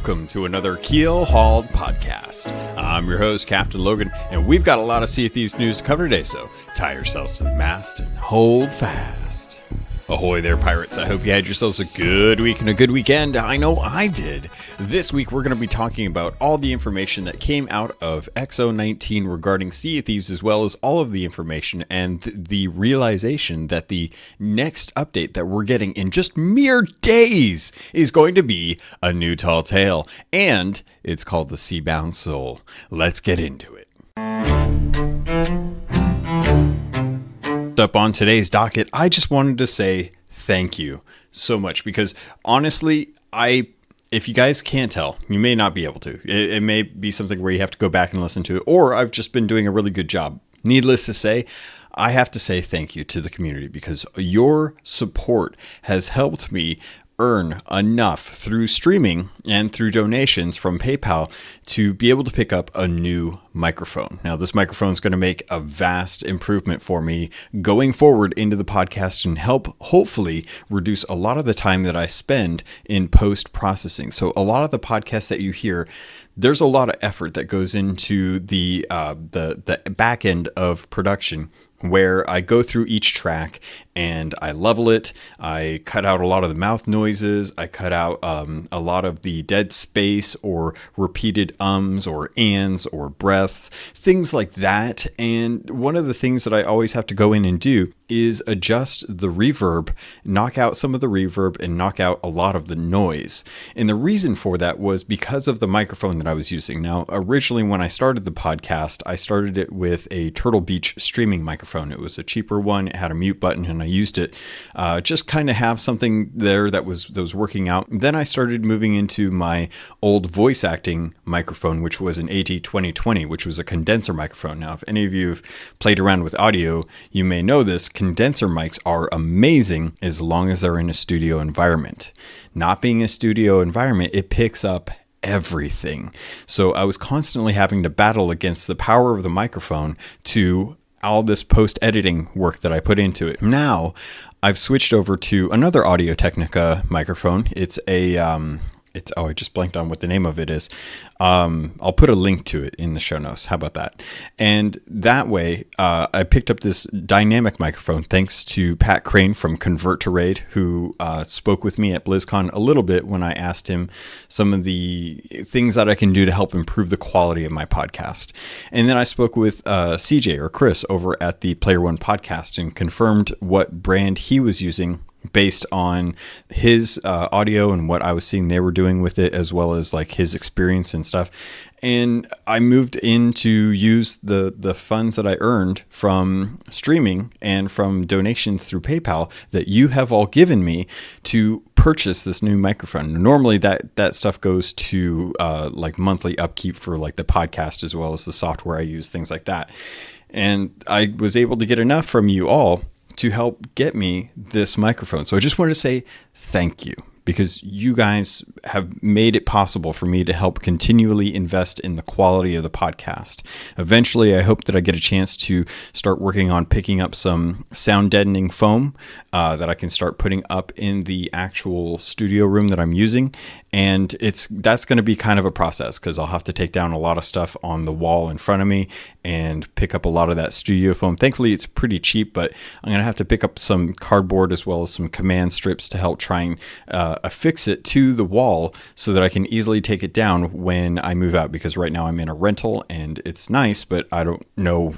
welcome to another Keelhauled podcast. I'm your host, Captain Logun, and we've got a lot of Sea of Thieves news to cover today, so tie yourselves to the mast and hold fast. Ahoy there, pirates. I hope you had yourselves a good week and a good weekend. I know I did. This week, we're going to be talking about all the information that came out of XO19 regarding Sea of Thieves, as well as all of the information and the realization that the next update that we're getting in just mere days is going to be a new tall tale, and it's called the Seabound Soul. Let's get into it. Up on today's docket, I just wanted to say thank you so much because honestly, if you guys can't tell, you may not be able to. It may be something where you have to go back and listen to it, or I've just been doing a really good job. Needless to say, I have to say thank you to the community because your support has helped me earn enough through streaming and through donations from PayPal to be able to pick up a new microphone. Now, this microphone is going to make a vast improvement for me going forward into the podcast and help hopefully reduce a lot of the time that I spend in post-processing. So a lot of the podcasts that you hear, there's a lot of effort that goes into the back end of production, where I go through each track and I level it. I cut out a lot of the mouth noises. I cut out a lot of the dead space or repeated ums or ands or breaths, things like that. And one of the things that I always have to go in and do is adjust the reverb, knock out some of the reverb and knock out a lot of the noise. And the reason for that was because of the microphone that I was using. Now, originally when I started the podcast, I started it with a Turtle Beach streaming microphone. It was a cheaper one. It had a mute button and I used it just kind of have something there that was working out. Then I started moving into my old voice acting microphone, which was an AT2020, which was a condenser microphone. Now, if any of you have played around with audio, you may know this. Condenser mics are amazing as long as they're in a studio environment. Not being a studio environment, it picks up everything. So I was constantly having to battle against the power of the microphone to all this post-editing work that I put into it. Now, I've switched over to another Audio-Technica microphone. It's a, I just blanked on what the name of it is. I'll put a link to it in the show notes. How about that? And that way, I picked up this dynamic microphone thanks to Pat Crane from Convert to Raid, who spoke with me at BlizzCon a little bit when I asked him some of the things that I can do to help improve the quality of my podcast. And then I spoke with CJ or Chris over at the Player One podcast and confirmed what brand he was using based on his audio and what I was seeing they were doing with it, as well as like his experience and stuff. And I moved in to use the funds that I earned from streaming and from donations through PayPal that you have all given me to purchase this new microphone. Normally that stuff goes to like monthly upkeep for like the podcast, as well as the software I use, things like that. And I was able to get enough from you all to help get me this microphone. So I just wanted to say thank you, because you guys have made it possible for me to help continually invest in the quality of the podcast. Eventually, I hope that I get a chance to start working on picking up some sound deadening foam that I can start putting up in the actual studio room that I'm using. And that's going to be kind of a process, because I'll have to take down a lot of stuff on the wall in front of me and pick up a lot of that studio foam. Thankfully, it's pretty cheap, but I'm going to have to pick up some cardboard as well as some command strips to help try and affix it to the wall so that I can easily take it down when I move out, because right now I'm in a rental and it's nice, but I don't know,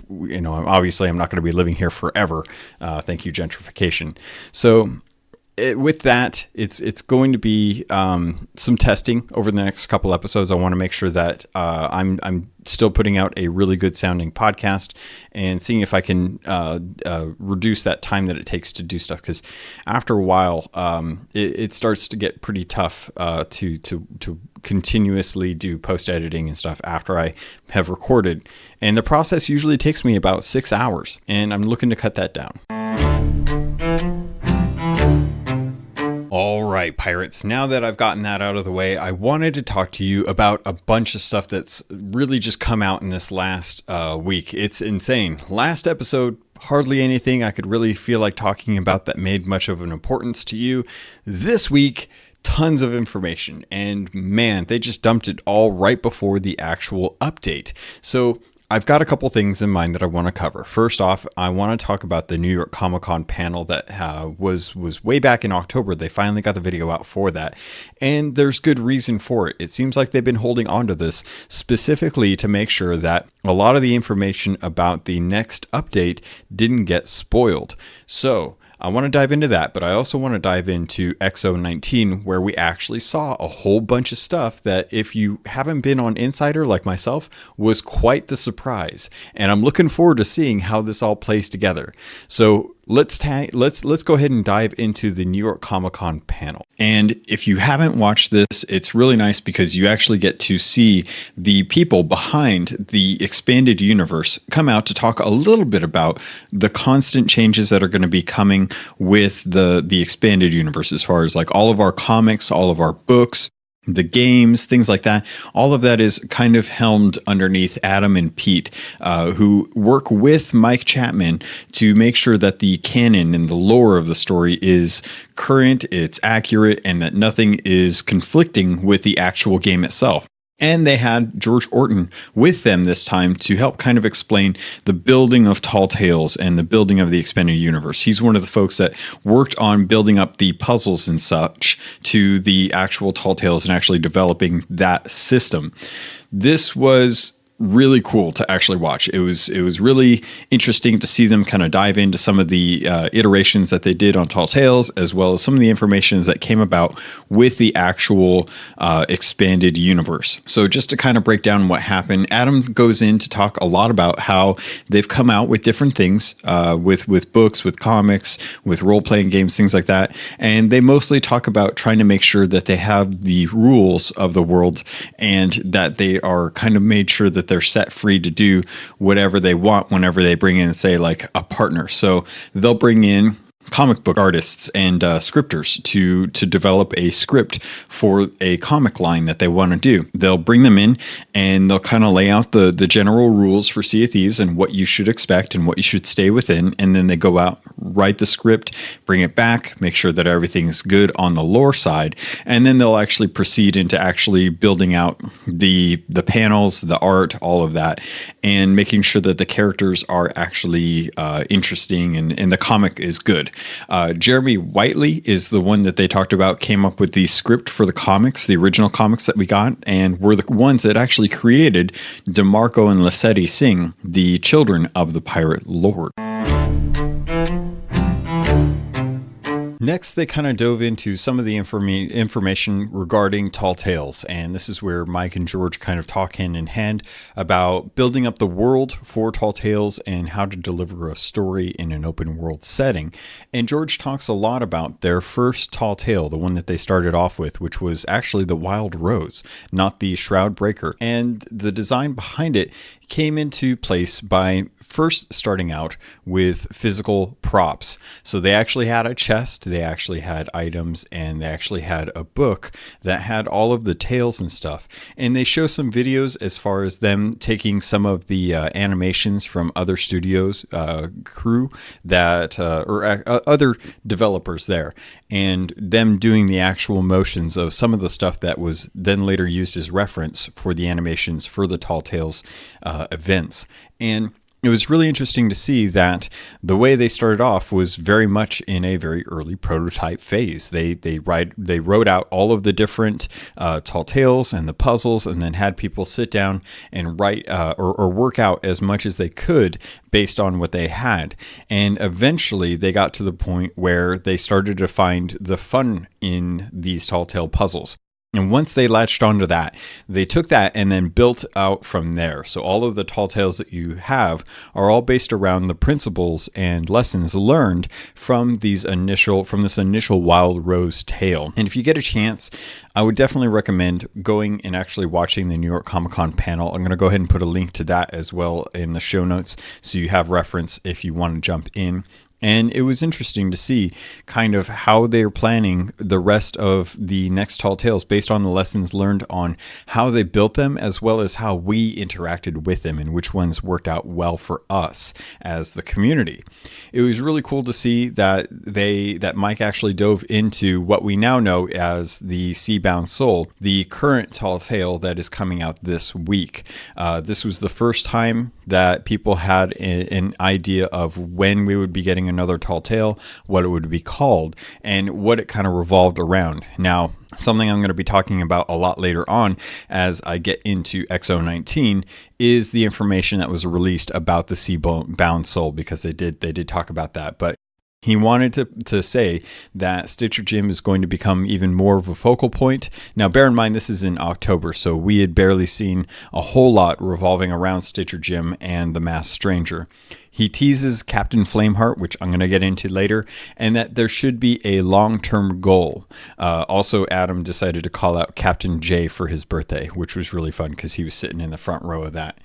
obviously I'm not going to be living here forever. Thank you, gentrification. So with that, it's going to be some testing over the next couple episodes. I want to make sure that I'm still putting out a really good sounding podcast and seeing if I can reduce that time that it takes to do stuff. Because after a while, it starts to get pretty tough to continuously do post editing and stuff after I have recorded. And the process usually takes me about 6 hours, and I'm looking to cut that down. All right, pirates, now that I've gotten that out of the way, I wanted to talk to you about a bunch of stuff that's really just come out in this last week. It's insane. Last episode, hardly anything I could really feel like talking about that made much of an importance to you. This week, tons of information, and man, they just dumped it all right before the actual update. So I've got a couple things in mind that I want to cover. First off, I want to talk about the New York Comic Con panel that was way back in October. They finally got the video out for that, and there's good reason for it. It seems like they've been holding on to this specifically to make sure that a lot of the information about the next update didn't get spoiled. So I want to dive into that, but I also want to dive into XO19, where we actually saw a whole bunch of stuff that, if you haven't been on Insider like myself, was quite the surprise. And I'm looking forward to seeing how this all plays together. So let's go ahead and dive into the New York Comic Con panel. And if you haven't watched this, it's really nice because you actually get to see the people behind the expanded universe come out to talk a little bit about the constant changes that are going to be coming with the expanded universe, as far as like all of our comics, all of our books, the games, things like that. All of that is kind of helmed underneath Adam and Pete, who work with Mike Chapman to make sure that the canon and the lore of the story is current, it's accurate, and that nothing is conflicting with the actual game itself. And they had George Orton with them this time to help kind of explain the building of Tall Tales and the building of the expanded universe. He's one of the folks that worked on building up the puzzles and such to the actual Tall Tales and actually developing that system. This was really cool to actually watch. It was really interesting to see them kind of dive into some of the iterations that they did on Tall Tales, as well as some of the information that came about with the actual expanded universe. So just to kind of break down what happened, Adam goes in to talk a lot about how they've come out with different things, with books, with comics, with role-playing games, things like that. And they mostly talk about trying to make sure that they have the rules of the world and that they are kind of made sure that they're set free to do whatever they want whenever they bring in, say, like a partner. So they'll bring in comic book artists and scripters to develop a script for a comic line that they want to do. They'll bring them in and they'll kind of lay out the general rules for Sea of Thieves and what you should expect and what you should stay within. And then they go out, write the script, bring it back, make sure that everything's good on the lore side. And then they'll actually proceed into actually building out the panels, the art, all of that, and making sure that the characters are actually interesting and the comic is good. Jeremy Whiteley is the one that they talked about, came up with the script for the comics, the original comics that we got, and were the ones that actually created DeMarco and Lassetti Singh, the children of the pirate lord. Next, they kind of dove into some of the information regarding Tall Tales, and this is where Mike and George kind of talk hand in hand about building up the world for Tall Tales and how to deliver a story in an open world setting. And George talks a lot about their first Tall Tale, the one that they started off with, which was actually the Wild Rose, not the Shroud Breaker. And the design behind it came into place by first starting out with physical props. So they actually had a chest, they actually had items, and they actually had a book that had all of the tales and stuff. And they show some videos as far as them taking some of the animations from other studios, crew that, or other developers there, and them doing the actual motions of some of the stuff that was then later used as reference for the animations for the Tall Tales events. And it was really interesting to see that the way they started off was very much in a very early prototype phase. They wrote out all of the different Tall Tales and the puzzles, and then had people sit down and write or work out as much as they could based on what they had. And eventually they got to the point where they started to find the fun in these Tall Tale puzzles. And once they latched onto that, they took that and then built out from there. So all of the Tall Tales that you have are all based around the principles and lessons learned from this initial Wild Rose tale. And if you get a chance, I would definitely recommend going and actually watching the New York Comic Con panel. I'm going to go ahead and put a link to that as well in the show notes, so you have reference if you want to jump in And it was interesting to see kind of how they're planning the rest of the next Tall Tales based on the lessons learned on how they built them, as well as how we interacted with them and which ones worked out well for us as the community. It was really cool to see that Mike actually dove into what we now know as the Seabound Soul, the current Tall Tale that is coming out this week. This was the first time that people had an idea of when we would be getting another Tall Tale, what it would be called, and what it kind of revolved around. Now, something I'm going to be talking about a lot later on as I get into XO19 is the information that was released about the Seabound Soul, because they did talk about that. But he wanted to say that Stitcher Jim is going to become even more of a focal point. Now, bear in mind, this is in October, so we had barely seen a whole lot revolving around Stitcher Jim and the Masked Stranger. He teases Captain Flameheart, which I'm going to get into later, and that there should be a long-term goal. Also, Adam decided to call out Captain J for his birthday, which was really fun because he was sitting in the front row of that.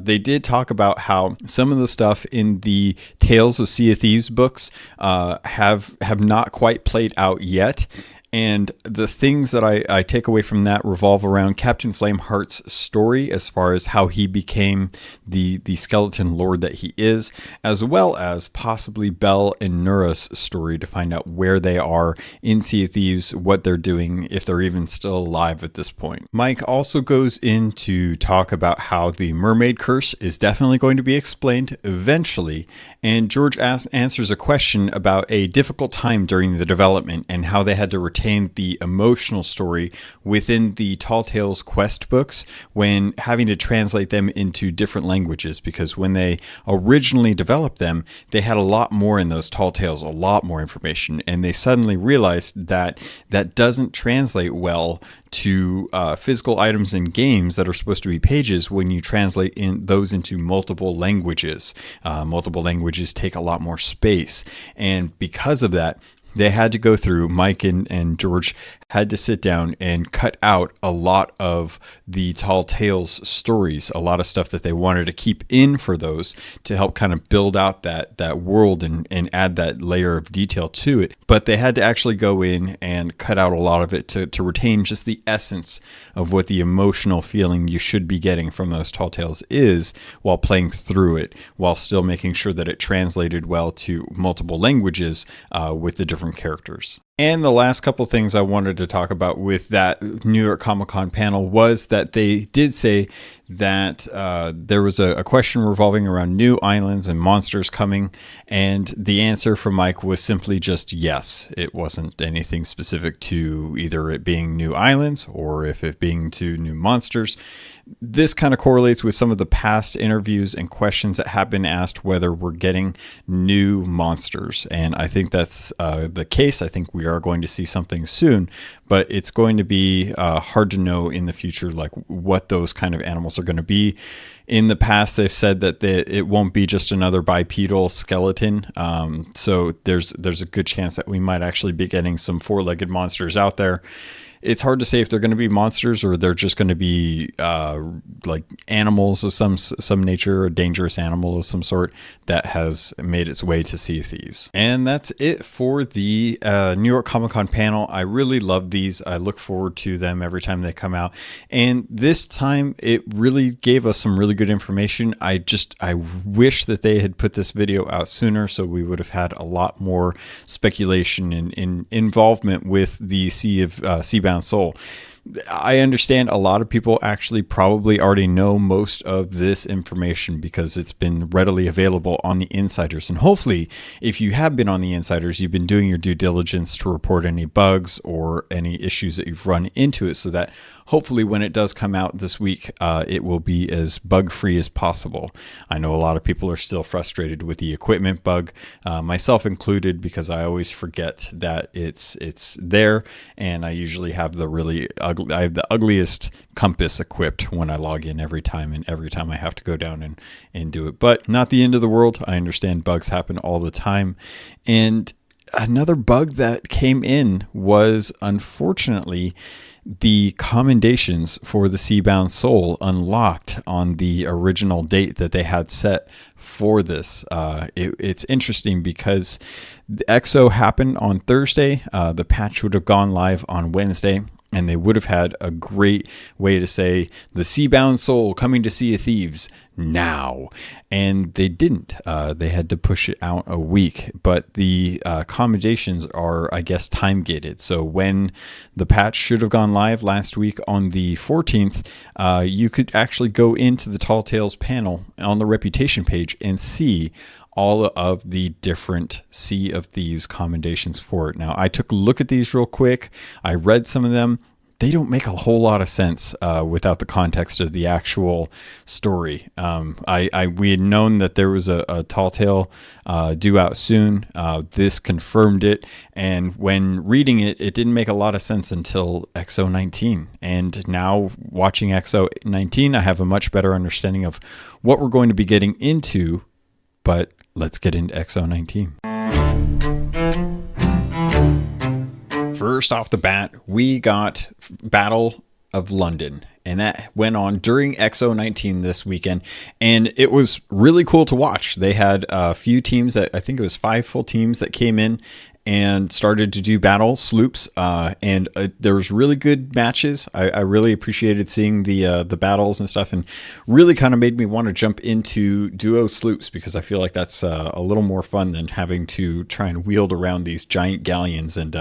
They did talk about how some of the stuff in the Tales of Sea of Thieves books have not quite played out yet. And the things that I take away from that revolve around Captain Flameheart's story as far as how he became the skeleton lord that he is, as well as possibly Belle and Nura's story to find out where they are in Sea of Thieves, what they're doing, if they're even still alive at this point. Mike also goes in to talk about how the mermaid curse is definitely going to be explained eventually, and George answers a question about a difficult time during the development and how they had to retain the emotional story within the Tall Tales quest books when having to translate them into different languages, because when they originally developed them, they had a lot more in those Tall Tales, a lot more information, and they suddenly realized that that doesn't translate well to physical items in games that are supposed to be pages when you translate those into multiple languages. Multiple languages take a lot more space, and because of that, they had to go through, Mike and George had to sit down and cut out a lot of the Tall Tales stories, a lot of stuff that they wanted to keep in for those to help kind of build out that world and add that layer of detail to it. But they had to actually go in and cut out a lot of it to retain just the essence of what the emotional feeling you should be getting from those Tall Tales is while playing through it, while still making sure that it translated well to multiple languages with the different characters. And the last couple things I wanted to talk about with that New York Comic Con panel was that they did say that there was a question revolving around new islands and monsters coming, and the answer from Mike was simply just yes. It wasn't anything specific to either it being new islands or if it being to new monsters. This kind of correlates with some of the past interviews and questions that have been asked whether we're getting new monsters. And I think that's the case. I think we are going to see something soon, but it's going to be hard to know in the future, like what those kind of animals are going to be. In the past, they've said that it won't be just another bipedal skeleton. So there's a good chance that we might actually be getting some four-legged monsters out there. It's hard to say if they're going to be monsters or they're just going to be like animals of some nature, a dangerous animal of some sort that has made its way to Sea of Thieves. And that's it for the New York Comic Con panel. I really love these. I look forward to them every time they come out. And this time it really gave us some really good information. I wish that they had put this video out sooner so we would have had a lot more speculation and involvement with the Seabound Soul. I understand a lot of people actually probably already know most of this information because it's been readily available on the Insiders. And hopefully, if you have been on the Insiders, you've been doing your due diligence to report any bugs or any issues that you've run into it so that hopefully when it does come out this week, it will be as bug-free as possible. I know a lot of people are still frustrated with the equipment bug, myself included, because I always forget that it's there, and I usually have I have the ugliest compass equipped when I log in every time, and every time I have to go down and do it. But not the end of the world. I understand bugs happen all the time, and another bug that came in was, unfortunately, the commendations for the Seabound Soul unlocked on the original date that they had set for this. It's interesting because the EXO happened on Thursday. The patch would have gone live on Wednesday, and they would have had a great way to say the Seabound Soul coming to Sea of Thieves now. And they didn't. They had to push it out a week. But the commendations are, I guess, time gated. So when the patch should have gone live last week on the 14th, you could actually go into the Tall Tales panel on the reputation page and see all of the different Sea of Thieves commendations for it. Now, I took a look at these real quick. I read some of them. They don't make a whole lot of sense without the context of the actual story. We had known that there was a Tall Tale due out soon. This confirmed it. And when reading it, it didn't make a lot of sense until XO 19. And now watching XO 19, I have a much better understanding of what we're going to be getting into. But let's get into XO 19. First off the bat, we got Battle of London, and that went on during XO 19 this weekend, and it was really cool to watch. They had a few teams that I think it was 5 full teams that came in and started to do battle sloops, and there was really good matches. I really appreciated seeing the battles and stuff, and really kind of made me want to jump into duo sloops because I feel like that's a little more fun than having to try and wield around these giant galleons and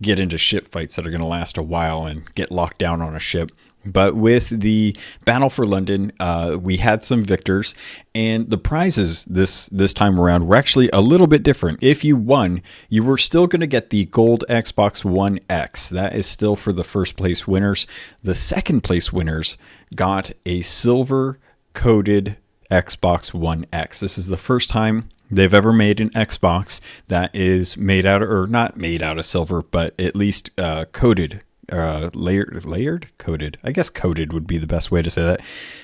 get into ship fights that are going to last a while and get locked down on a ship. But with the Battle for London, we had some victors, and the prizes this time around were actually a little bit different. If you won, you were still going to get the gold Xbox One X. That is still for the first place winners. The second place winners got a silver coated Xbox One X. This is the first time they've ever made an Xbox that is made out of, or not made out of silver, but at least coated. Coated. I guess coated would be the best way to say that.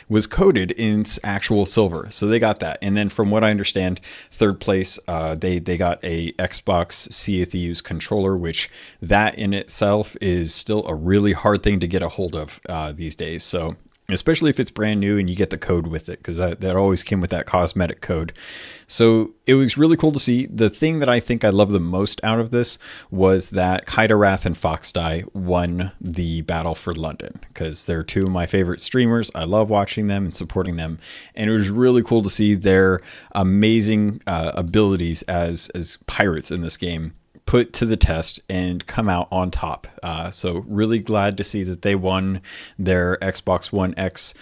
Was coated in actual silver. So they got that. And then from what I understand, third place, they got a Xbox Sea of Thieves controller, which that in itself is still a really hard thing to get a hold of these days. So especially if it's brand new and you get the code with it, because that always came with that cosmetic code. So it was really cool to see. The thing that I think I love the most out of this was that Kaidarath and Foxdie won the Battle for London, because they're two of my favorite streamers. I love watching them and supporting them, and it was really cool to see their amazing abilities as pirates in this game put to the test and come out on top. So really glad to see that they won their Xbox One X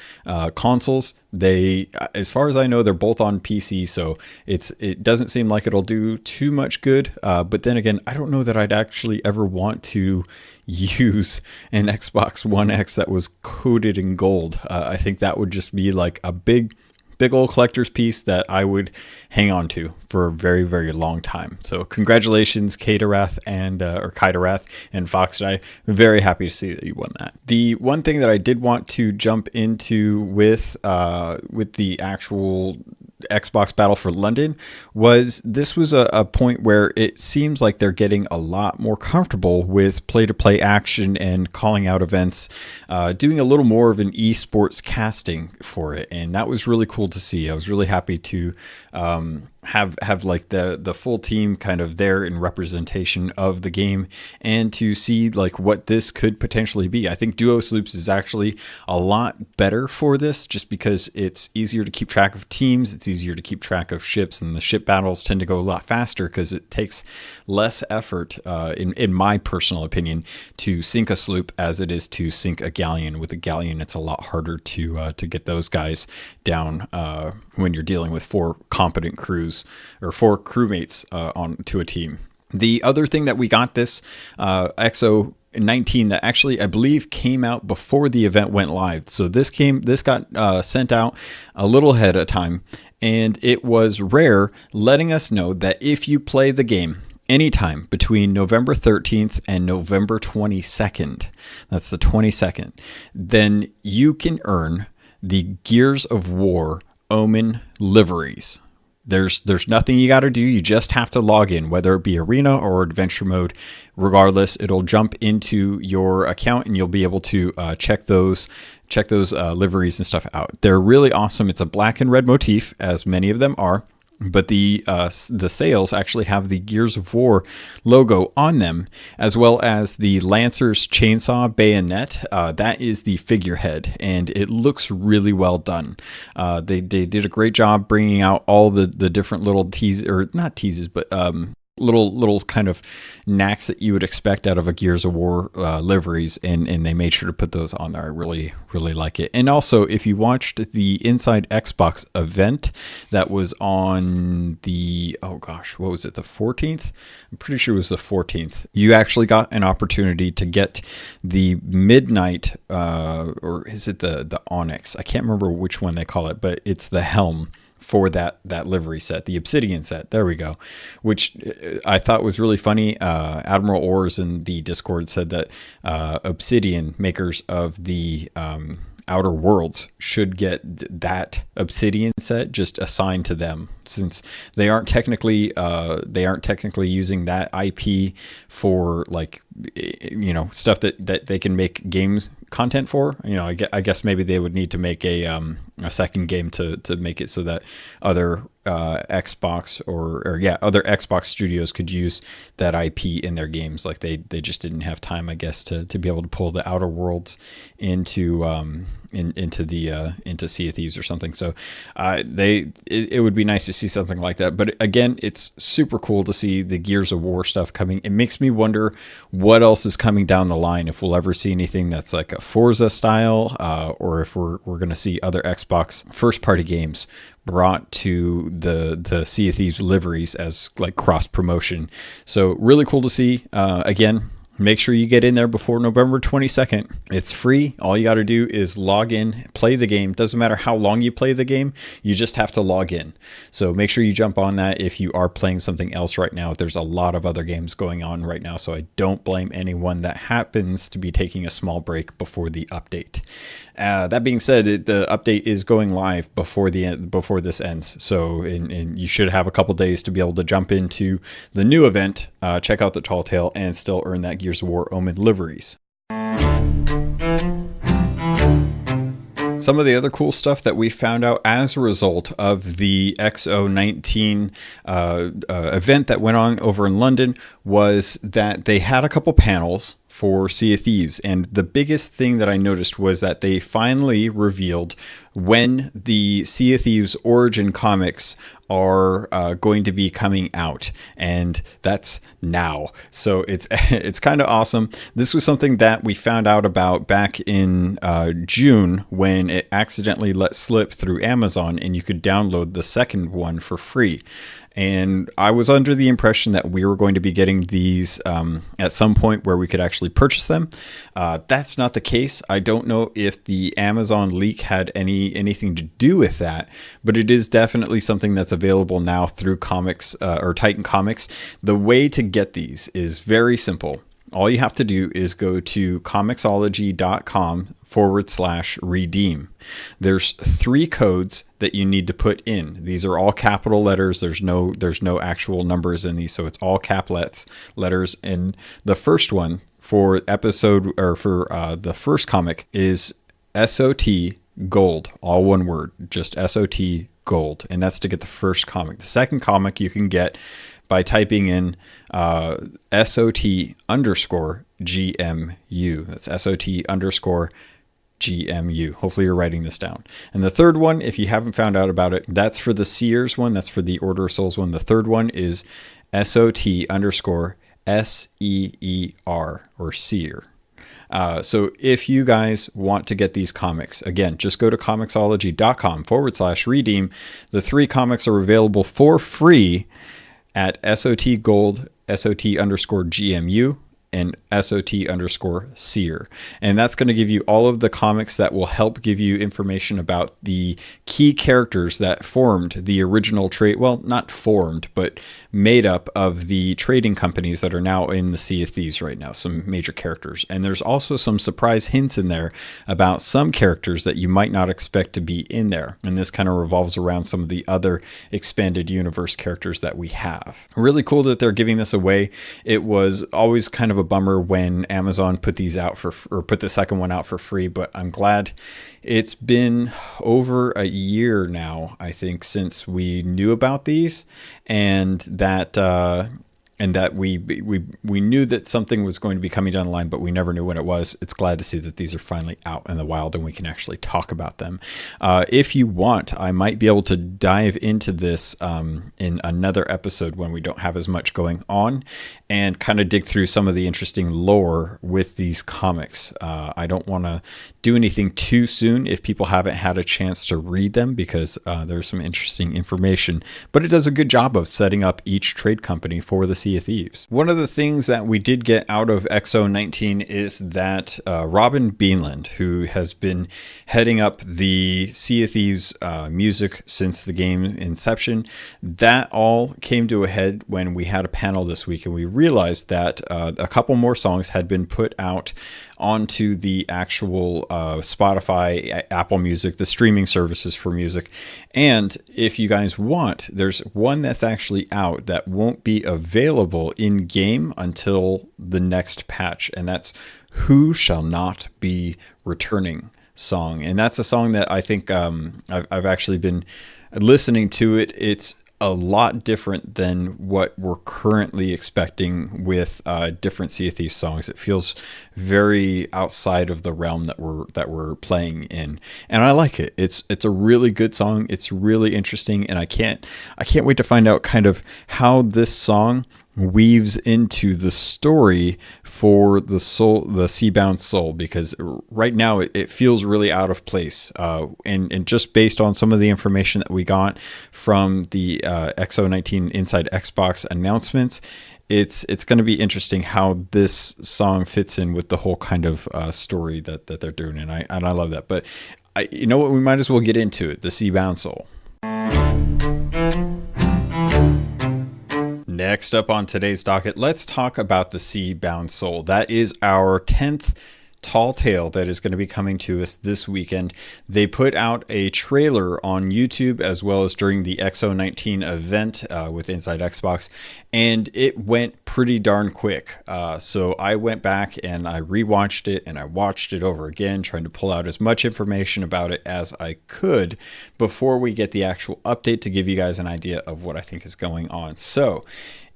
consoles. They, as far as I know, they're both on PC, so it doesn't seem like it'll do too much good. But then again, I don't know that I'd actually ever want to use an Xbox One X that was coated in gold. I think that would just be like a big old collector's piece that I would hang on to for a very, very long time. So congratulations, Kaidarath and Foxdie. Very happy to see that you won that. The one thing that I did want to jump into with the actual Xbox Battle for London was this was a point where it seems like they're getting a lot more comfortable with play-to-play action and calling out events, doing a little more of an esports casting for it, and that was really cool to see. I was really happy to have like the full team kind of there in representation of the game, and to see like what this could potentially be. I think Duo Sloops is actually a lot better for this, just because it's easier to keep track of teams, it's easier to keep track of ships, and the ship battles tend to go a lot faster because it takes less effort, in my personal opinion, to sink a sloop as it is to sink a galleon. With a galleon, it's a lot harder to get those guys down when you're dealing with 4 competent crews or 4 crewmates on to a team. The other thing that we got this XO 19 that actually I believe came out before the event went live. So this got sent out a little ahead of time, and it was Rare letting us know that if you play the game anytime between November 13th and November 22nd, that's the 22nd, then you can earn the Gears of War Omen liveries. There's nothing you got to do. You just have to log in, whether it be arena or adventure mode. Regardless, it'll jump into your account and you'll be able to check those liveries and stuff out. They're really awesome. It's a black and red motif, as many of them are. But the sails actually have the Gears of War logo on them, as well as the Lancer's chainsaw bayonet. That is the figurehead, and it looks really well done. They did a great job bringing out all the different little teases, or not teases, but little kind of knacks that you would expect out of a Gears of War liveries, and they made sure to put those on there. I really like it. And also, if you watched the Inside Xbox event that was on the, what was it, the 14th? I'm pretty sure it was the 14th. You actually got an opportunity to get the Midnight, or is it the Onyx? I can't remember which one they call it, but it's the helm for that livery set, the Obsidian set. There we go. Which I thought was really funny. Admiral Ors in the Discord said that Obsidian, makers of the Outer Worlds, should get that Obsidian set just assigned to them, since they aren't technically using that IP for, like, stuff that they can make games content for. I guess maybe they would need to make a second game to make it so that other Xbox other Xbox studios could use that IP in their games. Like they just didn't have time, I guess, to be able to pull the Outer Worlds into Sea of Thieves or something. So it would be nice to see something like that. But again, it's super cool to see the Gears of War stuff coming. It makes me wonder what else is coming down the line, if we'll ever see anything that's like a Forza style, or if we're going to see other Xbox first party games brought to the Sea of Thieves liveries as like cross promotion. So really cool to see. Again, make sure you get in there before November 22nd. It's free. All you got to do is log in, play the game. Doesn't matter how long you play the game. You just have to log in. So make sure you jump on that if you are playing something else right now. There's a lot of other games going on right now, so I don't blame anyone that happens to be taking a small break before the update. That being said, the update is going live before this ends. So and you should have a couple days to be able to jump into the new event, check out the Tall Tale, and still earn that Gears of War Omen liveries. Some of the other cool stuff that we found out as a result of the XO19 event that went on over in London was that they had a couple panels for Sea of Thieves. And the biggest thing that I noticed was that they finally revealed when the Sea of Thieves Origin Comics are going to be coming out, and that's now. So it's kind of awesome. This was something that we found out about back in June, when it accidentally let slip through Amazon and you could download the second one for free. And I was under the impression that we were going to be getting these at some point where we could actually purchase them. That's not the case. I don't know if the Amazon leak had anything to do with that, but it is definitely something that's available now through comics or Titan Comics. The way to get these is very simple. All you have to do is go to comiXology.com/redeem. There's 3 codes that you need to put in. These are all capital letters. There's no actual numbers in these, so it's all letters. And the first one for the first comic is SOT Gold, all one word, just SOT Gold, and that's to get the first comic. The second comic you can get by typing in SOT_GMU. That's SOT_GMU. Hopefully you're writing this down. And the third one, if you haven't found out about it, that's for the Seers one. That's for the Order of Souls one. The third one is SOT_SEER or Seer. So if you guys want to get these comics, again, just go to comiXology.com/redeem. The 3 comics are available for free at SOT Gold, SOT_GMU, and SOT_seer. And that's going to give you all of the comics that will help give you information about the key characters that formed the original trade. Well, not formed, but made up of the trading companies that are now in the Sea of Thieves right now, some major characters. And there's also some surprise hints in there about some characters that you might not expect to be in there. And this kind of revolves around some of the other expanded universe characters that we have. Really cool that they're giving this away. It was always kind of a bummer when Amazon put these out put the second one out for free, but I'm glad. It's been over a year now, I think, since we knew about these, and that we knew that something was going to be coming down the line, but we never knew when it was. It's glad to see that these are finally out in the wild and we can actually talk about them. If you want, I might be able to dive into this in another episode when we don't have as much going on, and kind of dig through some of the interesting lore with these comics. I don't want to do anything too soon if people haven't had a chance to read them, because there's some interesting information, but it does a good job of setting up each trade company for the Sea of Thieves. One of the things that we did get out of XO19 is that Robin Beanland, who has been heading up the Sea of Thieves music since the game inception, that all came to a head when we had a panel this week, and we realized that a couple more songs had been put out onto the actual Spotify, Apple Music, the streaming services for music. And if you guys want, there's one that's actually out that won't be available in game until the next patch, and that's Who Shall Not Be Returning song. And that's a song that I think I've actually been listening to it. It's a lot different than what we're currently expecting with different Sea of Thieves songs. It feels very outside of the realm that we're playing in, and I like it. It's a really good song. It's really interesting, and I can't wait to find out kind of how this song weaves into the story for the Seabound Soul, because right now it feels really out of place, and just based on some of the information that we got from the XO19 Inside Xbox announcements, it's going to be interesting how this song fits in with the whole kind of story that they're doing, and I love that. But you know what, we might as well get into it. The Seabound Soul. Next up on today's docket, let's talk about the Seabound Soul. That is our 10th tall tale that is going to be coming to us this weekend. They put out a trailer on YouTube as well as during the XO19 event with Inside Xbox, and it went pretty darn quick. So I went back and I rewatched it, and I watched it over again, trying to pull out as much information about it as I could before we get the actual update to give you guys an idea of what I think is going on. So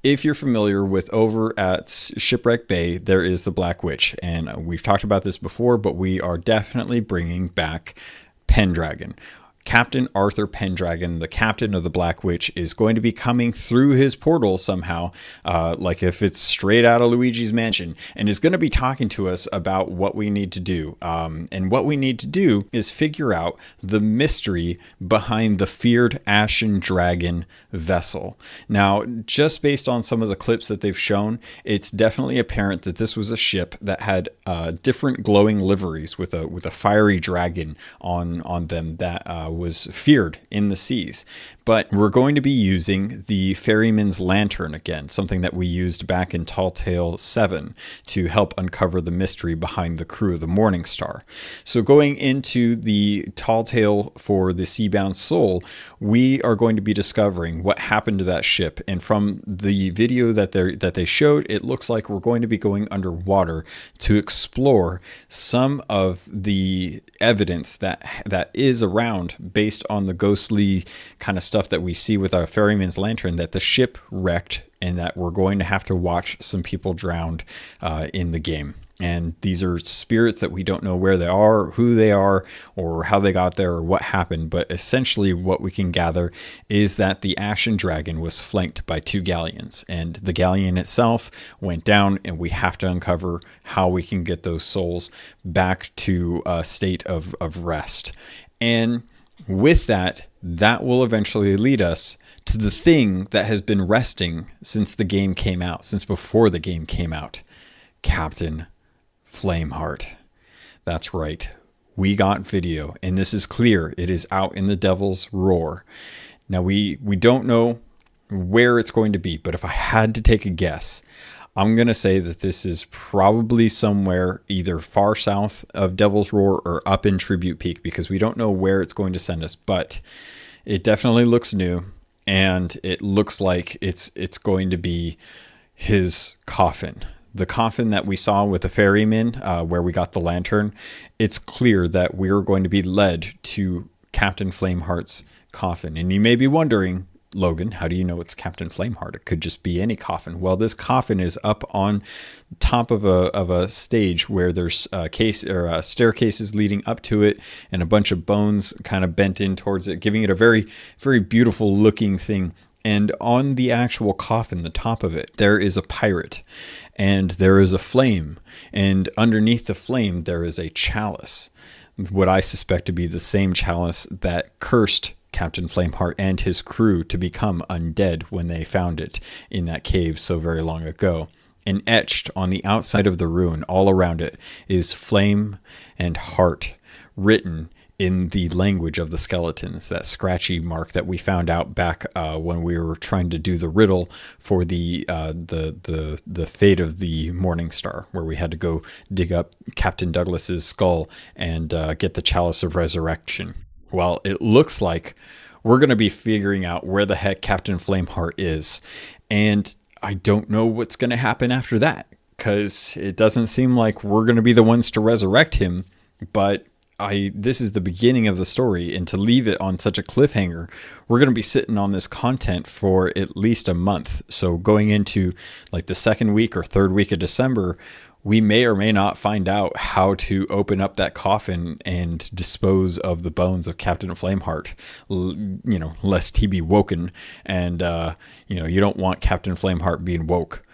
if you're familiar with over at Shipwreck Bay, there is the Blackwytch, and we've talked about this before, but we are definitely bringing back Pendragon. Captain Arthur Pendragon, the captain of the Blackwytch, is going to be coming through his portal somehow, like if it's straight out of Luigi's Mansion, and is going to be talking to us about what we need to do. And what we need to do is figure out the mystery behind the feared Ashen Dragon vessel. Now, just based on some of the clips that they've shown, it's definitely apparent that this was a ship that had different glowing liveries with a fiery dragon on them that was feared in the seas. But we're going to be using the ferryman's lantern again, something that we used back in Tall Tale 7 to help uncover the mystery behind the crew of the Morning Star. So going into the Tall Tale for the Seabound Soul, we are going to be discovering what happened to that ship. And from the video that they showed, it looks like we're going to be going underwater to explore some of the evidence that is around based on the ghostly kind of stuff that we see with our ferryman's lantern, that the ship wrecked and that we're going to have to watch some people drowned in the game. And these are spirits that we don't know where they are, who they are, or how they got there, or what happened. But essentially what we can gather is that the Ashen Dragon was flanked by 2 galleons, and the galleon itself went down, and we have to uncover how we can get those souls back to a state of rest. And with that will eventually lead us to the thing that has been resting since the game came out, since before the game came out. Captain Flameheart. That's right. We got video, and this is clear. It is out in the Devil's Roar. Now, we don't know where it's going to be, but if I had to take a guess, I'm going to say that this is probably somewhere either far south of Devil's Roar or up in Tribute Peak, because we don't know where it's going to send us, but it definitely looks new, and it looks like it's going to be his coffin. The coffin that we saw with the ferryman, where we got the lantern, it's clear that we're going to be led to Captain Flameheart's coffin. And you may be wondering, Logan, how do you know it's Captain Flameheart? It could just be any coffin. Well, this coffin is up on top of a stage where there's staircases leading up to it, and a bunch of bones kind of bent in towards it, giving it a very, very beautiful looking thing. And on the actual coffin, the top of it, there is a pirate, and there is a flame, and underneath the flame there is a chalice, what I suspect to be the same chalice that cursed Captain Flameheart and his crew to become undead when they found it in that cave so very long ago. And etched on the outside of the ruin, all around it, is flame and heart, written in the language of the skeletons, that scratchy mark that we found out back when we were trying to do the riddle for the fate of the Morning Star, where we had to go dig up Captain Douglas's skull and get the Chalice of Resurrection. Well, it looks like we're going to be figuring out where the heck Captain Flameheart is, and I don't know what's going to happen after that, because it doesn't seem like we're going to be the ones to resurrect him, but this is the beginning of the story, and to leave it on such a cliffhanger, we're going to be sitting on this content for at least a month. So going into like the second week or third week of December, we may or may not find out how to open up that coffin and dispose of the bones of Captain Flameheart, lest he be woken. And, you don't want Captain Flameheart being woke,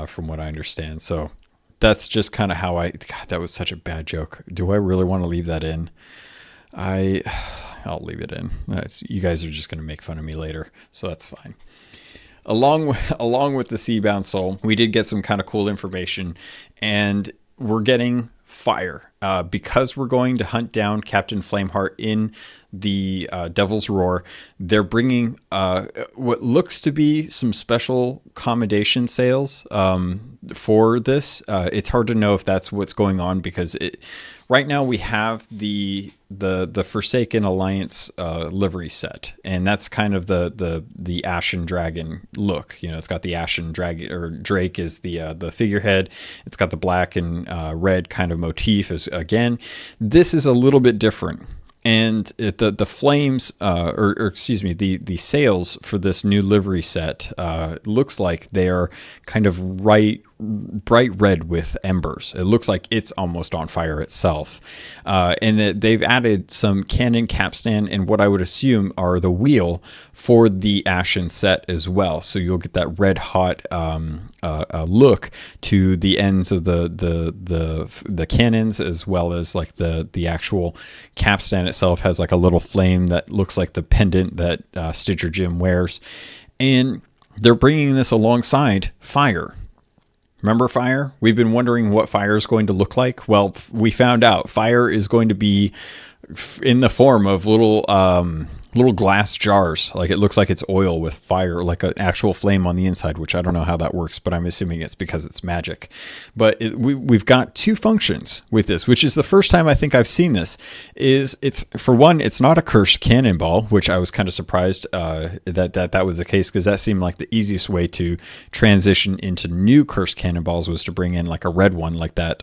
from what I understand. So that's just kind of how God, that was such a bad joke. Do I really want to leave that in? I'll leave it in. You guys are just going to make fun of me later, so that's fine. Along with the Seabound Soul, we did get some kind of cool information, and we're getting fire. Because we're going to hunt down Captain Flameheart in the Devil's Roar, they're bringing what looks to be some special accommodation sales for this. It's hard to know if that's what's going on, because right now we have the Forsaken Alliance livery set, and that's kind of the Ashen Dragon look. It's got the Ashen Dragon, or Drake is the figurehead. It's got the black and red kind of motif. Again, this is a little bit different. And the flames, the sails for this new livery set looks like they are kind of bright red with embers. It looks like it's almost on fire itself. And that they've added some cannon capstan and what I would assume are the wheel for the Ashen set as well. So you'll get that red hot look to the ends of the cannons, as well as like the actual capstan itself has like a little flame that looks like the pendant that Stitcher Jim wears. And they're bringing this alongside fire. Remember fire? We've been wondering what fire is going to look like. Well, we found out fire is going to be in the form of little glass jars. Like, it looks like it's oil with fire, like an actual flame on the inside, which I don't know how that works, but I'm assuming it's because it's magic. But we've got two functions with this, which is the first time I think I've seen this. It's for one, it's not a cursed cannonball, which I was kind of surprised that was the case, because that seemed like the easiest way to transition into new cursed cannonballs was to bring in like a red one, like that,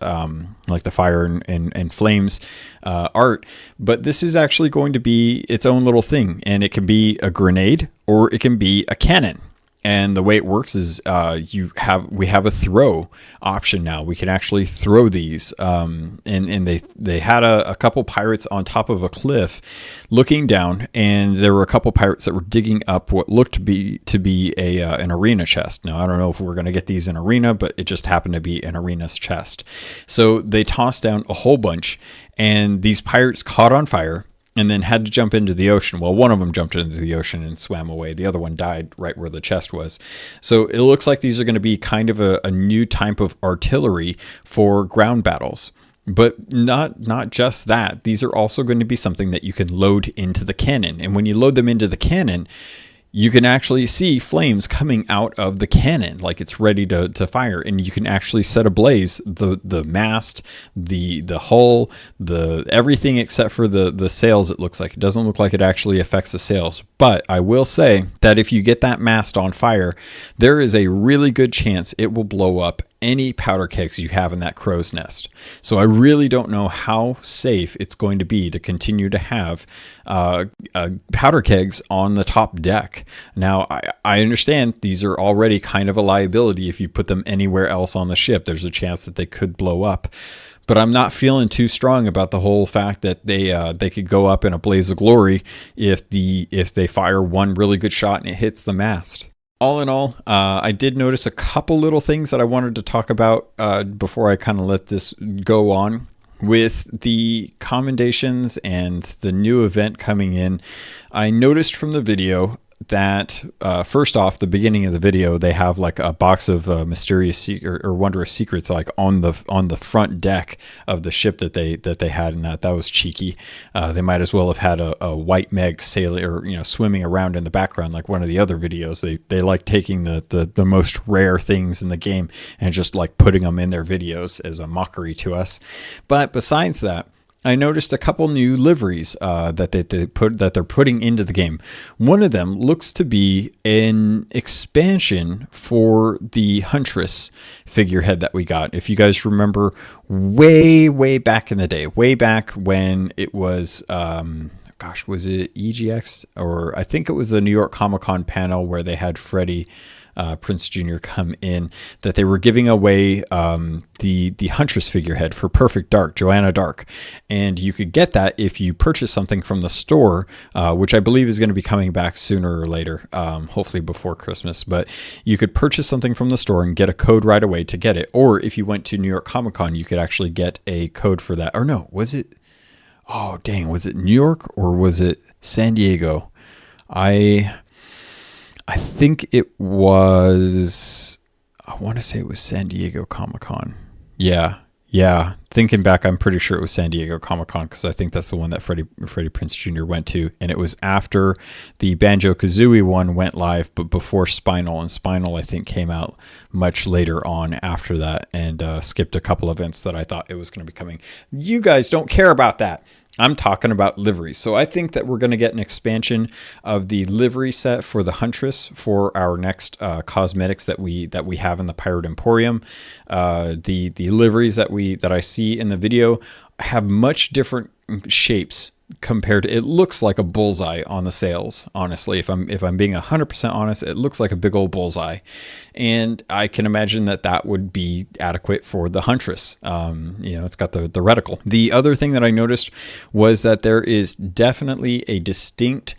like the fire and flames art. But this is actually going to be its own little thing. And it can be a grenade or it can be a cannon. And the way it works is we have a throw option now. We can actually throw these. And they had a couple pirates on top of a cliff looking down, and there were a couple pirates that were digging up what looked to be an arena chest. Now, I don't know if we're going to get these in arena, but it just happened to be an arena's chest. So they tossed down a whole bunch, and these pirates caught on fire. and then had to jump into the ocean. Well, one of them jumped into the ocean and swam away. The other one died right where the chest was. So it looks like these are going to be kind of a new type of artillery for ground battles. But not just that. These are also going to be something that you can load into the cannon. And when you load them into the cannon, you can actually see flames coming out of the cannon like it's ready to fire, and you can actually set ablaze the mast, the hull, the everything except for the sails. It looks like it doesn't look like it actually affects the sails, but I will say that if you get that mast on fire, there is a really good chance it will blow up any powder kegs you have in that crow's nest. So I really don't know how safe it's going to be to continue to have powder kegs on the top deck. Now, I understand these are already kind of a liability. If you put them anywhere else on the ship, there's a chance that they could blow up. But I'm not feeling too strong about the whole fact that they could go up in a blaze of glory if they fire one really good shot and it hits the mast. All in all, I did notice a couple little things that I wanted to talk about before I kind of let this go on. With the commendations and the new event coming in, I noticed from the video that first off, the beginning of the video, they have like a box of mysterious or wondrous secrets like on the front deck of the ship that they had, and that was cheeky. They might as well have had a white Meg sailing or swimming around in the background like one of the other videos. They like taking the most rare things in the game and just like putting them in their videos as a mockery to us. But besides that, I noticed a couple new liveries that they're putting into the game. One of them looks to be an expansion for the Huntress figurehead that we got. If you guys remember, way back in the day, way back when it was, was it EGX, or I think it was the New York Comic-Con panel where they had Freddie Prinze Jr. come in, that they were giving away the Huntress figurehead for Perfect Dark, Joanna Dark, and you could get that if you purchase something from the store, which I believe is going to be coming back sooner or later, hopefully before Christmas. But you could purchase something from the store and get a code right away to get it, or if you went to New York Comic Con, you could actually get a code for that. Or no, was it? Oh dang, was it New York or was it San Diego? I think it was, I want to say it was San Diego Comic-Con. Yeah. Thinking back, I'm pretty sure it was San Diego Comic-Con because I think that's the one that Freddie Prinze Jr. went to. And it was after the Banjo-Kazooie one went live, but before Spinal. And Spinal, I think, came out much later on after that and skipped a couple events that I thought it was going to be coming. You guys don't care about that. I'm talking about liveries. So I think that we're going to get an expansion of the livery set for the Huntress for our next cosmetics that we have in the Pirate Emporium. The liveries that I see in the video have much different shapes compared to, it looks like a bullseye on the sails. Honestly, if I'm being 100% honest, it looks like a big old bullseye, and I can imagine that would be adequate for the Huntress. It's got the reticle. The other thing that I noticed was that there is definitely a distinct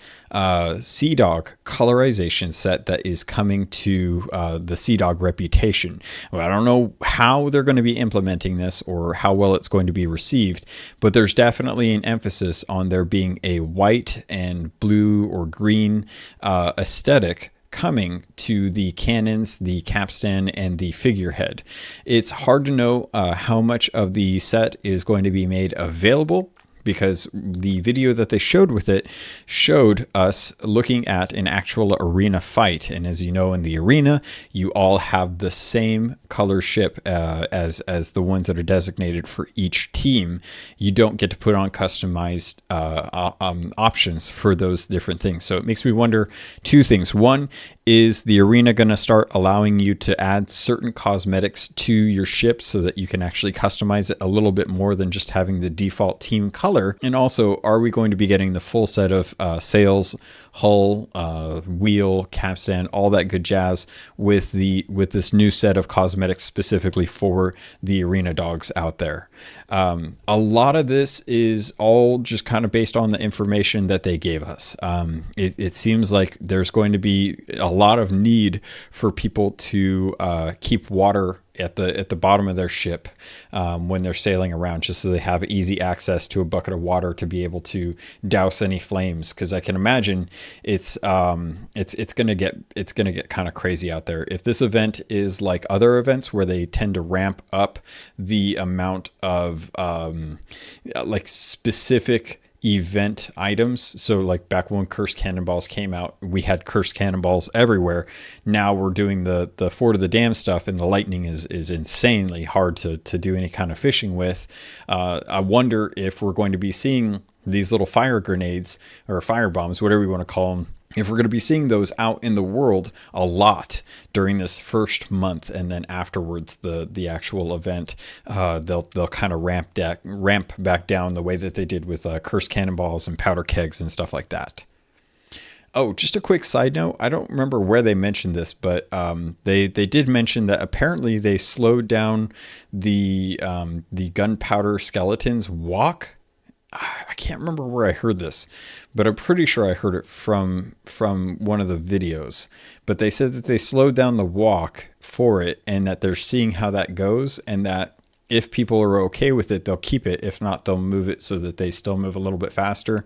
Sea Dog colorization set that is coming to the Sea Dog Reputation. Well, I don't know how they're going to be implementing this or how well it's going to be received, but there's definitely an emphasis on there being a white and blue or green aesthetic coming to the cannons, the capstan, and the figurehead. It's hard to know how much of the set is going to be made available, because the video that they showed with it showed us looking at an actual arena fight. And as you know, in the arena, you all have the same color ship as the ones that are designated for each team. You don't get to put on customized options for those different things. So it makes me wonder two things. One, is the arena going to start allowing you to add certain cosmetics to your ship so that you can actually customize it a little bit more than just having the default team color? And also, are we going to be getting the full set of sails, hull, wheel, capstan, all that good jazz with this new set of cosmetics specifically for the arena dogs out there? A lot of this is all just kind of based on the information that they gave us. It seems like there's going to be a lot of need for people to keep water at the bottom of their ship when they're sailing around, just so they have easy access to a bucket of water to be able to douse any flames. Because I can imagine it's gonna get kind of crazy out there. If this event is like other events where they tend to ramp up the amount of like specific event items. So like back when cursed cannonballs came out, we had cursed cannonballs everywhere. Now we're doing the Fort of the Dam stuff, and the lightning is insanely hard to do any kind of fishing with. I wonder if we're going to be seeing these little fire grenades or fire bombs, whatever you want to call them, if we're going to be seeing those out in the world a lot during this first month, and then afterwards the actual event, they'll kind of ramp back down the way that they did with cursed cannonballs and powder kegs and stuff like that. Oh, just a quick side note. I don't remember where they mentioned this, but they did mention that apparently they slowed down the gunpowder skeletons walk. I can't remember where I heard this, but I'm pretty sure I heard it from one of the videos. But they said that they slowed down the walk for it, and that they're seeing how that goes, and that if people are okay with it, they'll keep it. If not, they'll move it so that they still move a little bit faster.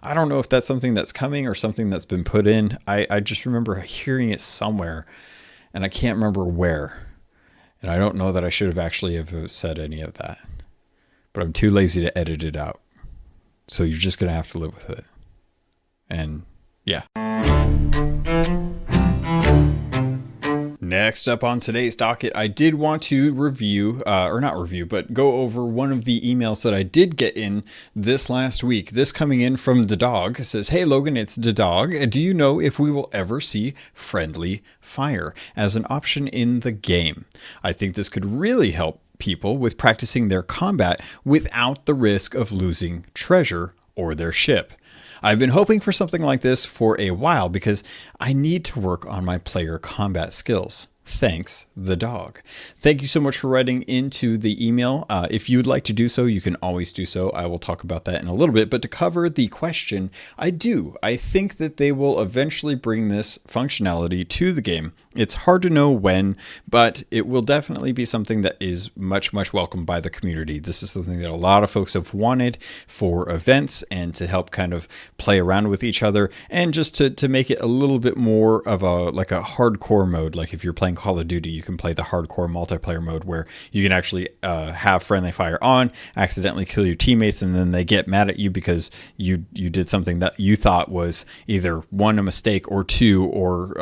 I don't know if that's something that's coming or something that's been put in. I just remember hearing it somewhere, and I can't remember where. And I don't know that I should have actually have said any of that. But I'm too lazy to edit it out. So you're just going to have to live with it. And yeah. Next up on today's docket, I did want to review, or not review, but go over one of the emails that I did get in this last week. This coming in from the dog. It says, "Hey Logan, it's the dog. Do you know if we will ever see friendly fire as an option in the game? I think this could really help people with practicing their combat without the risk of losing treasure or their ship. I've been hoping for something like this for a while because I need to work on my player combat skills. Thanks, the dog." Thank you so much for writing into the email. If you would like to do so, you can always do so. I will talk about that in a little bit. But to cover the question, I think that they will eventually bring this functionality to the game. It's hard to know when, but it will definitely be something that is much, much welcomed by the community. This is something that a lot of folks have wanted for events and to help kind of play around with each other, and just to make it a little bit more of a hardcore mode. Like if you're playing Call of Duty, you can play the hardcore multiplayer mode where you can actually have friendly fire on, accidentally kill your teammates, and then they get mad at you because you did something that you thought was either one, a mistake, or two, or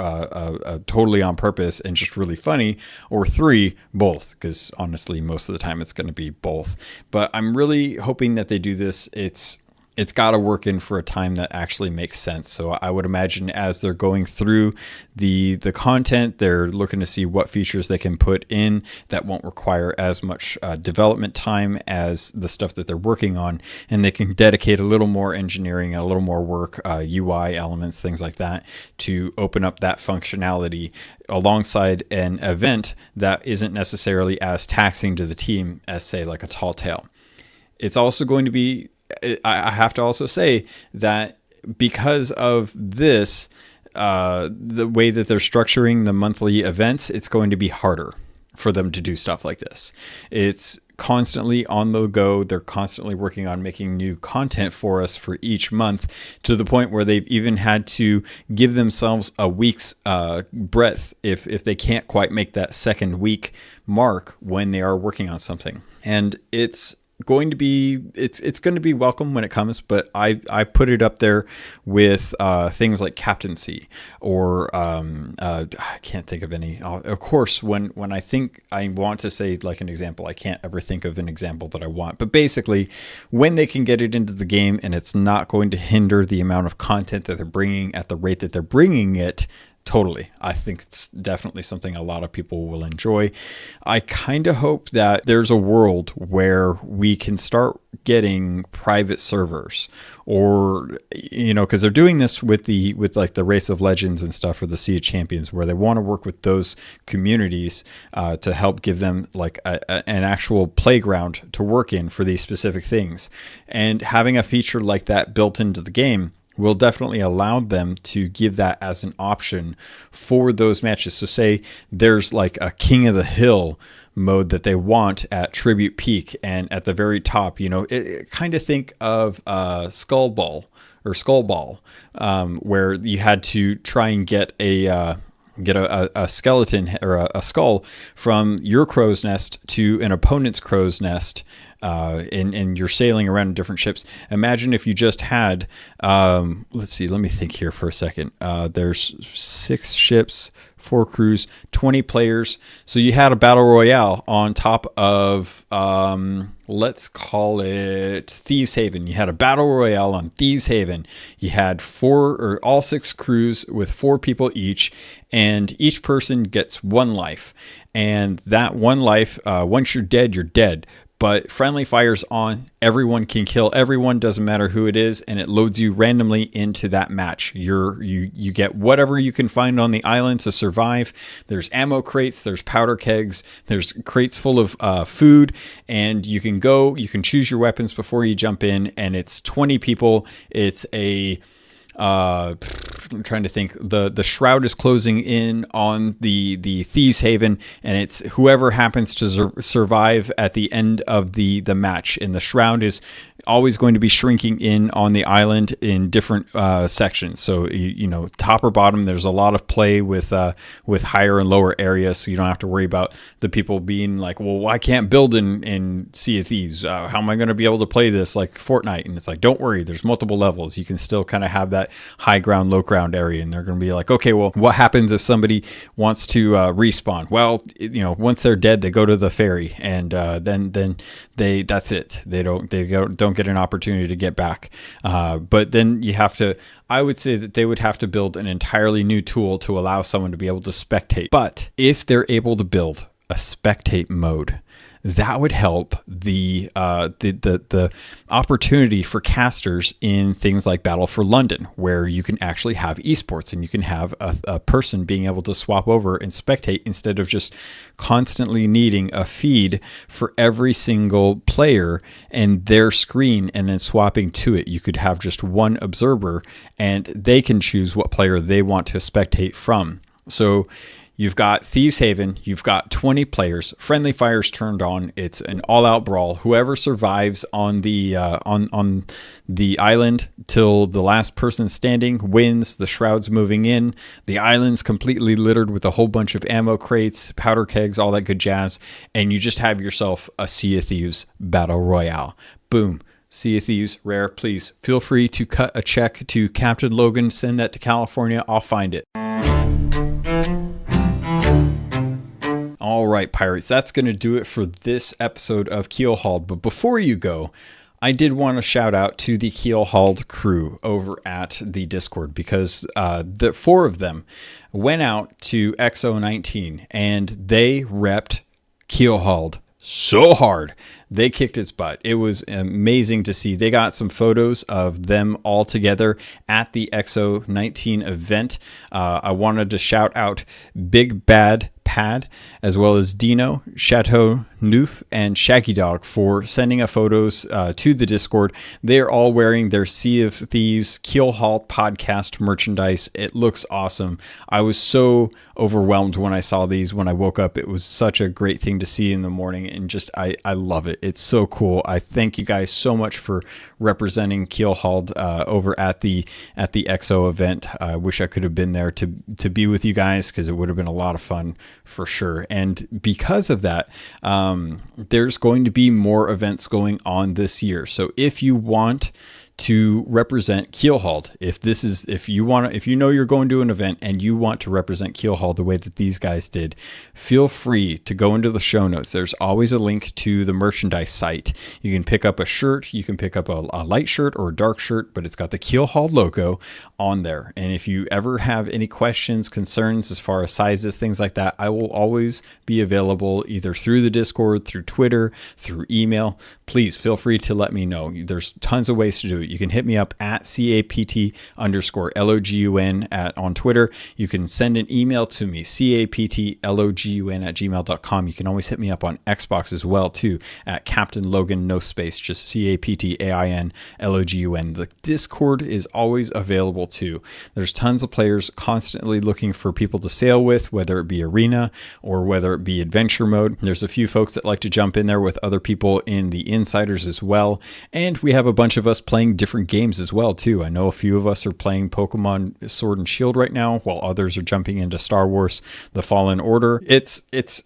totally on purpose and just really funny, or three, both, because honestly most of the time it's going to be both. But I'm really hoping that they do this. It's got to work in for a time that actually makes sense. So I would imagine as they're going through the content, they're looking to see what features they can put in that won't require as much development time as the stuff that they're working on, and they can dedicate a little more engineering, a little more work, UI elements, things like that, to open up that functionality alongside an event that isn't necessarily as taxing to the team as, say, like a Tall Tale. It's also going to be, I have to also say that because of this, the way that they're structuring the monthly events, it's going to be harder for them to do stuff like this. It's constantly on the go. They're constantly working on making new content for us for each month, to the point where they've even had to give themselves a week's breadth if they can't quite make that second week mark when they are working on something. And it's going to be welcome when it comes, but I put it up there with things like captaincy, or I can't think of any. Of course, when I think I want to say like an example, I can't ever think of an example that I want. But basically, when they can get it into the game and it's not going to hinder the amount of content that they're bringing at the rate that they're bringing it, totally. I think it's definitely something a lot of people will enjoy. I kind of hope that there's a world where we can start getting private servers, or, because they're doing this with like the Race of Legends and stuff, or the Sea of Champions, where they want to work with those communities to help give them like an actual playground to work in for these specific things. And having a feature like that built into the game will definitely allow them to give that as an option for those matches. So say there's like a King of the Hill mode that they want at Tribute Peak. And at the very top, kind of think of Skull Ball, where you had to try and get a skeleton or a skull from your crow's nest to an opponent's crow's nest, and you're sailing around in different ships. Imagine if you just had, let me think here for a second. There's 6 ships, 4 crews, 20 players. So you had a battle royale on top of, let's call it Thieves Haven. You had a battle royale on Thieves Haven. You had all 6 crews with 4 people each, and each person gets 1 life. And that 1 life, once you're dead, you're dead. But friendly fire's on. Everyone can kill everyone, doesn't matter who it is, and it loads you randomly into that match. You get whatever you can find on the island to survive. There's ammo crates, there's powder kegs, there's crates full of food, and you can choose your weapons before you jump in, and it's 20 people. It's I'm trying to think. The shroud is closing in on the Thieves Haven, and it's whoever happens to survive at the end of the match. And the shroud is always going to be shrinking in on the island in different sections. So top or bottom, there's a lot of play with higher and lower areas, so you don't have to worry about the people being like, well, I can't build in Sea of Thieves. How am I going to be able to play this like Fortnite? And it's like, don't worry, there's multiple levels. You can still kind of have that high ground, low ground area, and they're going to be like, okay, well, what happens if somebody wants to respawn? Well, once they're dead, they go to the ferry, and then that's it. They don't get an opportunity to get back. But then I would say that they would have to build an entirely new tool to allow someone to be able to spectate. But if they're able to build a spectate mode, that would help the opportunity for casters in things like Battle for London, where you can actually have esports and you can have a person being able to swap over and spectate instead of just constantly needing a feed for every single player and their screen and then swapping to it. You could have just one observer and they can choose what player they want to spectate from. So you've got Thieves Haven, you've got 20 players, friendly fire's turned on, it's an all-out brawl. Whoever survives on the island till the last person standing wins. The shroud's moving in. The island's completely littered with a whole bunch of ammo crates, powder kegs, all that good jazz, and you just have yourself a Sea of Thieves battle royale. Boom. Sea of Thieves, rare. Please feel free to cut a check to Captain Logun, send that to California. I'll find it. All right, Pirates, that's going to do it for this episode of Keelhauled. But before you go, I did want to shout out to the Keelhauled crew over at the Discord, because the 4 of them went out to XO19 and they repped Keelhauled so hard. They kicked its butt. It was amazing to see. They got some photos of them all together at the XO19 event. I wanted to shout out Big Bad Pad, as well as Dino, Chateau Neuf, and Shaggy Dog for sending us photos to the Discord. They're all wearing their Sea of Thieves Keelhauled podcast merchandise. It looks awesome. I was so overwhelmed when I saw these when I woke up. It was such a great thing to see in the morning, and just I love it. It's so cool. I thank you guys so much for representing Keelhauled over at the XO event. I wish I could have been there to be with you guys, because it would have been a lot of fun for sure. And because of that, there's going to be more events going on this year. So if you want to represent Keelhauled, if you know you're going to an event and you want to represent Keelhauled the way that these guys did, feel free to go into the show notes. There's always a link to the merchandise site. You can pick up a shirt, you can pick up a light shirt or a dark shirt, but it's got the Keelhauled logo on there. And if you ever have any questions, concerns as far as sizes, things like that, I will always be available either through the Discord, through Twitter, through email. Please feel free to let me know. There's tons of ways to do it. You can hit me up at CAPT_LOGUN on Twitter. You can send an email to me, CAPTLOGUN@gmail.com. You can always hit me up on Xbox as well, too, at Captain Logun, no space, just CAPTAINLOGUN. The Discord is always available, too. There's tons of players constantly looking for people to sail with, whether it be arena or whether it be adventure mode. There's a few folks that like to jump in there with other people in the insiders as well. And we have a bunch of us playing different games as well, too. I know a few of us are playing Pokemon Sword and Shield right now, while others are jumping into Star Wars The Fallen Order. It's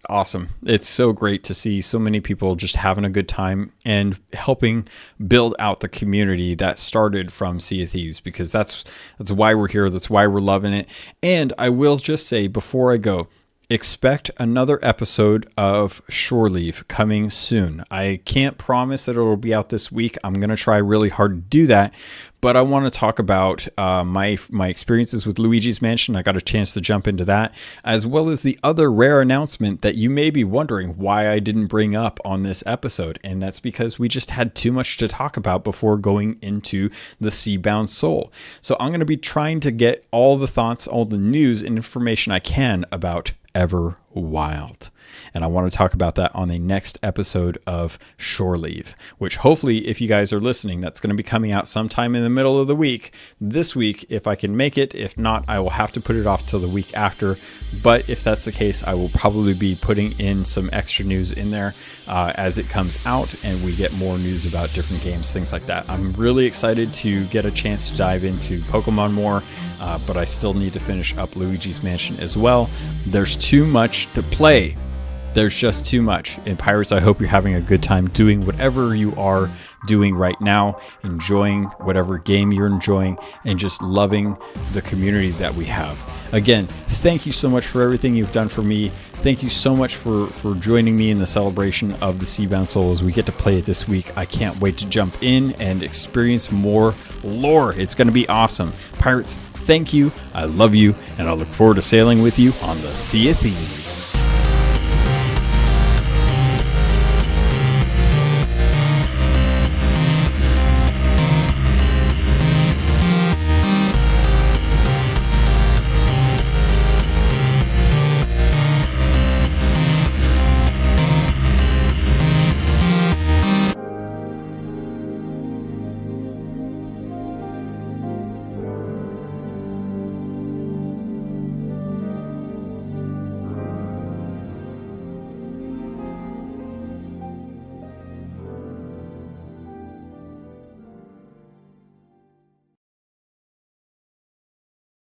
awesome. It's so great to see so many people just having a good time and helping build out the community that started from Sea of Thieves, because that's why we're here. That's why we're loving it. And I will just say before I go, expect another episode of Shore Leave coming soon. I can't promise that it will be out this week. I'm going to try really hard to do that, but I want to talk about my experiences with Luigi's Mansion. I got a chance to jump into that, as well as the other rare announcement that you may be wondering why I didn't bring up on this episode, and that's because we just had too much to talk about before going into the Seabound Soul. So I'm going to be trying to get all the thoughts, all the news and information I can about Everwild. And I want to talk about that on the next episode of Shore Leave, which hopefully, if you guys are listening, that's going to be coming out sometime in the middle of the week. This week, if I can make it. If not, I will have to put it off till the week after. But if that's the case, I will probably be putting in some extra news in there as it comes out and we get more news about different games, things like that. I'm really excited to get a chance to dive into Pokemon more, but I still need to finish up Luigi's Mansion as well. There's too much to play. There's just too much. And Pirates, I hope you're having a good time doing whatever you are doing right now, enjoying whatever game you're enjoying, and just loving the community that we have. Again, thank you so much for everything you've done for me. Thank you so much for joining me in the celebration of the Seabound Soul as we get to play it this week. I can't wait to jump in and experience more lore. It's going to be awesome. Pirates, thank you. I love you, and I look forward to sailing with you on the Sea of Thieves.